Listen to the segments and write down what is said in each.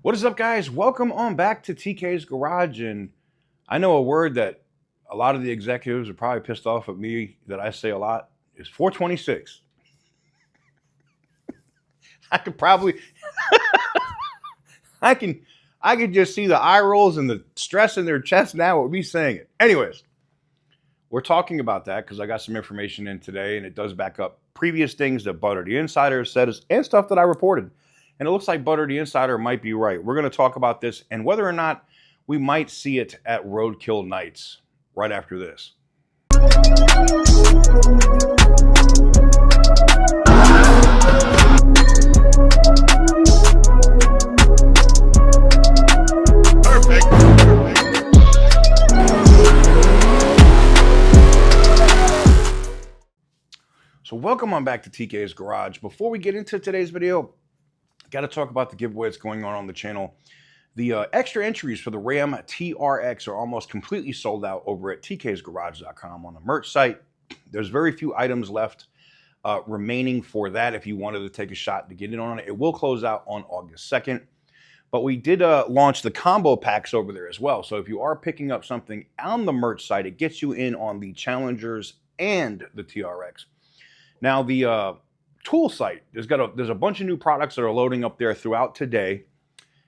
What is up, guys? Welcome on back to TK's Garage. And I know a word that a lot of the executives are probably pissed off at me that I say a lot is 426. I could probably, I can just see the eye rolls and the stress in their chest now with me saying it. Anyways, we're talking about that because I got some information in today and it does back up previous things that Butter the Insider said and stuff that I reported. And it looks like Butter the Insider might be right. We're going to talk about this and whether or not we might see it at Roadkill Nights right after this. So welcome on back to TK's Garage. Before we get into today's video, got to talk about the giveaway that's going on the channel. The extra entries for the Ram TRX are almost completely sold out over at tksgarage.com on the merch site. There's very few items left remaining for that if you wanted to take a shot to get in on it. It will close out on August 2nd. But we did launch the combo packs over there as well. So if you are picking up something on the merch site, it gets you in on the Challengers and the TRX. Now, the tool site, there's a bunch of new products that are loading up there throughout today.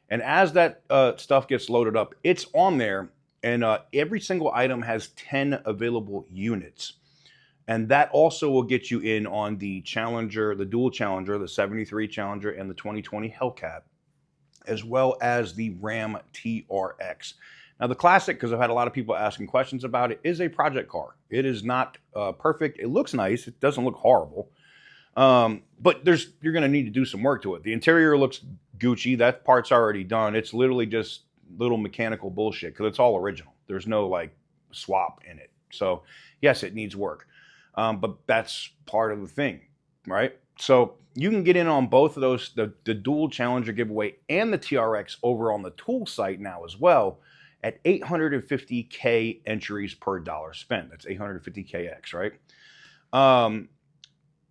And as that stuff gets loaded up, it's on there. And every single item has 10 available units. And that also will get you in on the Challenger, the dual Challenger, the 73 Challenger, and the 2020 Hellcat, as well as the Ram TRX. Now, the Classic, because I've had a lot of people asking questions about it, is a project car. It is not perfect. It looks nice. It doesn't look horrible. But you're going to need to do some work to it. The interior looks Gucci. That part's already done. It's literally just little mechanical bullshit because it's all original. There's no like swap in it. So yes, it needs work. But that's part of the thing, right? So you can get in on both of those, the dual Challenger giveaway and the TRX over on the tool site now as well at 850K entries per dollar spent. That's 850KX, right?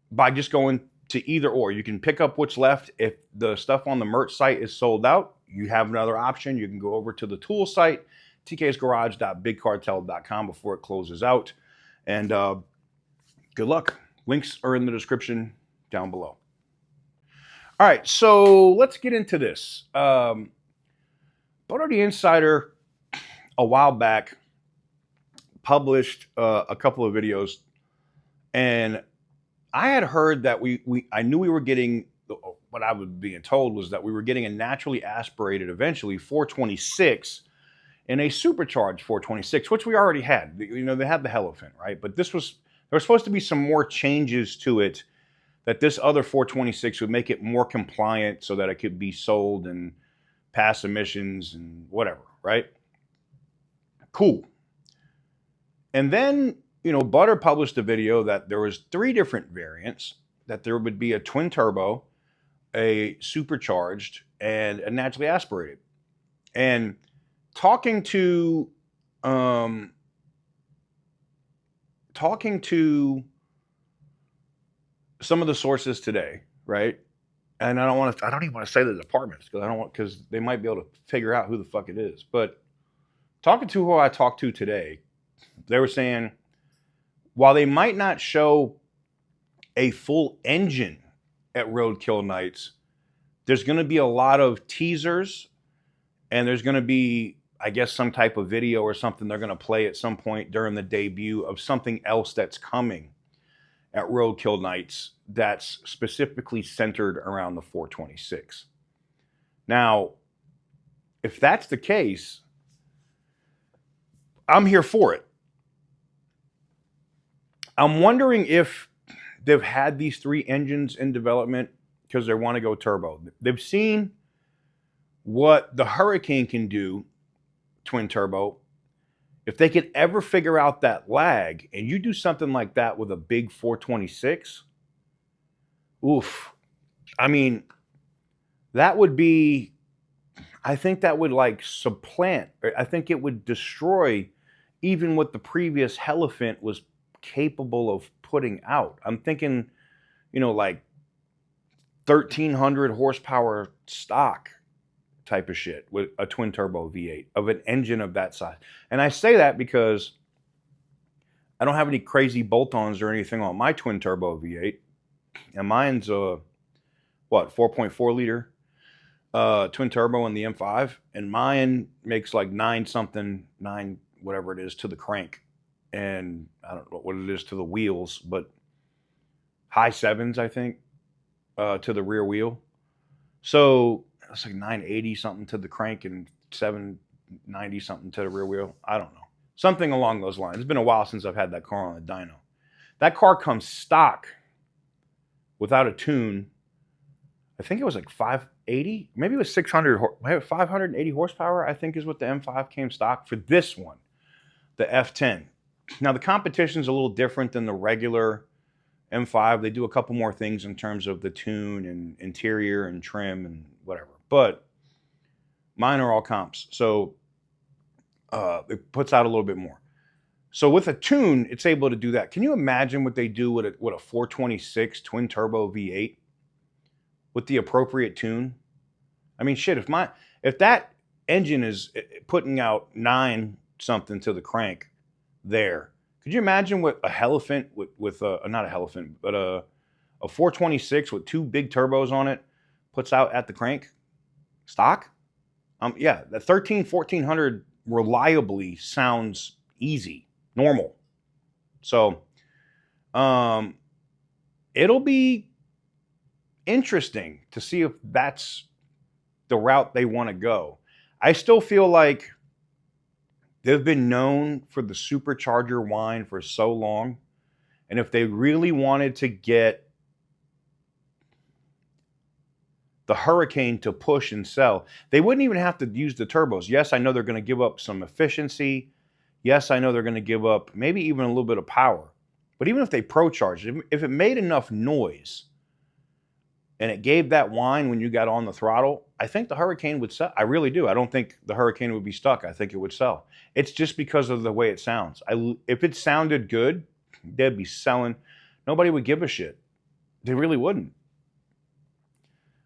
By just going to either or. You can pick up what's left. If the stuff on the merch site is sold out, you have another option. You can go over to the tool site, tk'sgarage.bigcartel.com before it closes out. And good luck. Links are in the description down below. All right, so let's get into this. Butter the Insider, a while back, published a couple of videos, and I had heard that I knew we were getting, what I was being told was that we were getting a naturally aspirated, eventually, 426 and a supercharged 426, which we already had. You know, they had the Elephant, right? But there was supposed to be some more changes to it, that this other 426 would make it more compliant so that it could be sold and pass emissions and whatever, right? Cool. And then, you know, Butter published a video that there was 3 different variants, that there would be a twin turbo, a supercharged, and a naturally aspirated. And talking to some of the sources today, right? And I don't even want to say the departments because they might be able to figure out who the fuck it is. But talking to who I talked to today, they were saying, while they might not show a full engine at Roadkill Nights, there's going to be a lot of teasers, and there's going to be, I guess, some type of video or something they're going to play at some point during the debut of something else that's coming at Roadkill Nights that's specifically centered around the 426. Now, if that's the case, I'm here for it. I'm wondering if they've had these 3 engines in development because they want to go turbo. They've seen what the Hurricane can do, twin turbo. If they could ever figure out that lag, and you do something like that with a big 426, oof. I mean, that would be, I think that would like supplant, I think it would destroy even what the previous Elephant was capable of putting out. I'm thinking, you know, like 1,300 horsepower stock type of shit with a twin turbo V8 of an engine of that size. And I say that because I don't have any crazy bolt-ons or anything on my twin turbo V8. And mine's a, what, 4.4 liter twin turbo in the M5. And mine makes like 9 whatever it is to the crank. And I don't know what it is to the wheels, but high 7s, I think, to the rear wheel. So it's like 980 something to the crank and 790 something to the rear wheel. I don't know. Something along those lines. It's been a while since I've had that car on the dyno. That car comes stock without a tune. I think it was like 580, maybe it was 580 horsepower, I think is what the M5 came stock for this one, the F10. Now the competition's a little different than the regular M5. They do a couple more things in terms of the tune and interior and trim and whatever. But mine are all comps. So it puts out a little bit more. So with a tune, it's able to do that. Can you imagine what they do with a 426 twin turbo V8 with the appropriate tune? I mean, shit, if that engine is putting out 9 something to the crank there, could you imagine what a Elephant with not a Elephant, but a 426 with 2 big turbos on it puts out at the crank? Stock? Yeah, the 1400 reliably sounds easy, normal. So it'll be interesting to see if that's the route they want to go. I still feel like they've been known for the supercharger whine for so long. And if they really wanted to get the Hurricane to push and sell, they wouldn't even have to use the turbos. Yes, I know they're going to give up some efficiency. Yes, I know they're going to give up maybe even a little bit of power. But even if they pro-charged, if it made enough noise and it gave that whine when you got on the throttle, I think the Hurricane would sell. I really do. I don't think the Hurricane would be stuck. I think it would sell. It's just because of the way it sounds. If it sounded good, they'd be selling. Nobody would give a shit. They really wouldn't.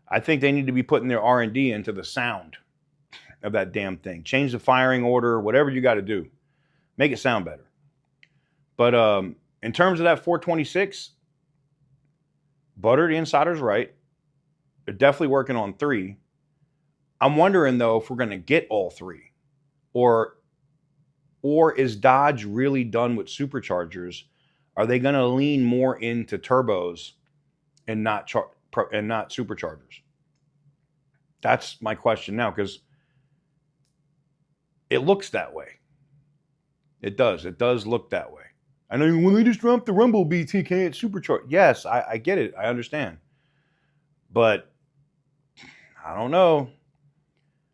I think they need to be putting their R&D into the sound of that damn thing. Change the firing order, whatever you got to do. Make it sound better. But in terms of that 426, Butter the Insider's right. They're definitely working on 3. I'm wondering, though, if we're going to get all 3. Or is Dodge really done with superchargers? Are they going to lean more into turbos and not superchargers? That's my question now, because it looks that way. It does. It does look that way. I know when they just dropped the Rumble BTK, it's supercharged. Yes, I get it. I understand. But I don't know.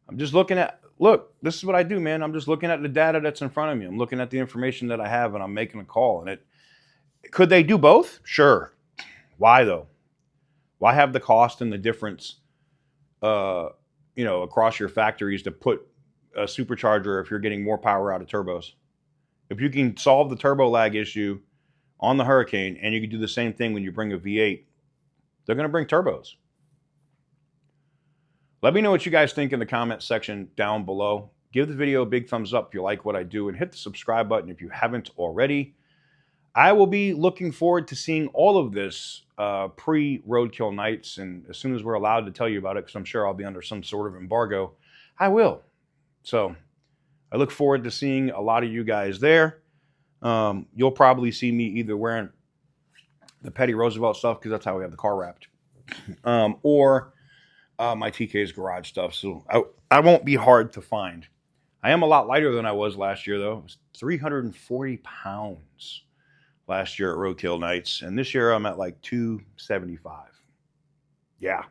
I'm just looking at, look, this is what I do, man. I'm just looking at the data that's in front of me. I'm looking at the information that I have, and I'm making a call. And could they do both? Sure. Why, though? Why have the cost and the difference, across your factories to put a supercharger if you're getting more power out of turbos? If you can solve the turbo lag issue on the Hurricane and you can do the same thing when you bring a V8, they're going to bring turbos. Let me know what you guys think in the comment section down below. Give the video a big thumbs up if you like what I do, and hit the subscribe button if you haven't already. I will be looking forward to seeing all of this pre-Roadkill Nights, and as soon as we're allowed to tell you about it, because I'm sure I'll be under some sort of embargo, I will. So I look forward to seeing a lot of you guys there. You'll probably see me either wearing the Petty Roosevelt stuff, because that's how we have the car wrapped, or my TK's Garage stuff. So I won't be hard to find. I am a lot lighter than I was last year, though. I was 340 pounds last year at Roadkill Nights, and this year I'm at like 275. Yeah.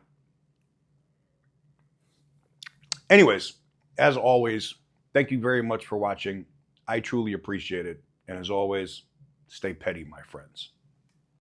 Anyways, as always, thank you very much for watching. I truly appreciate it. And as always, stay petty, my friends.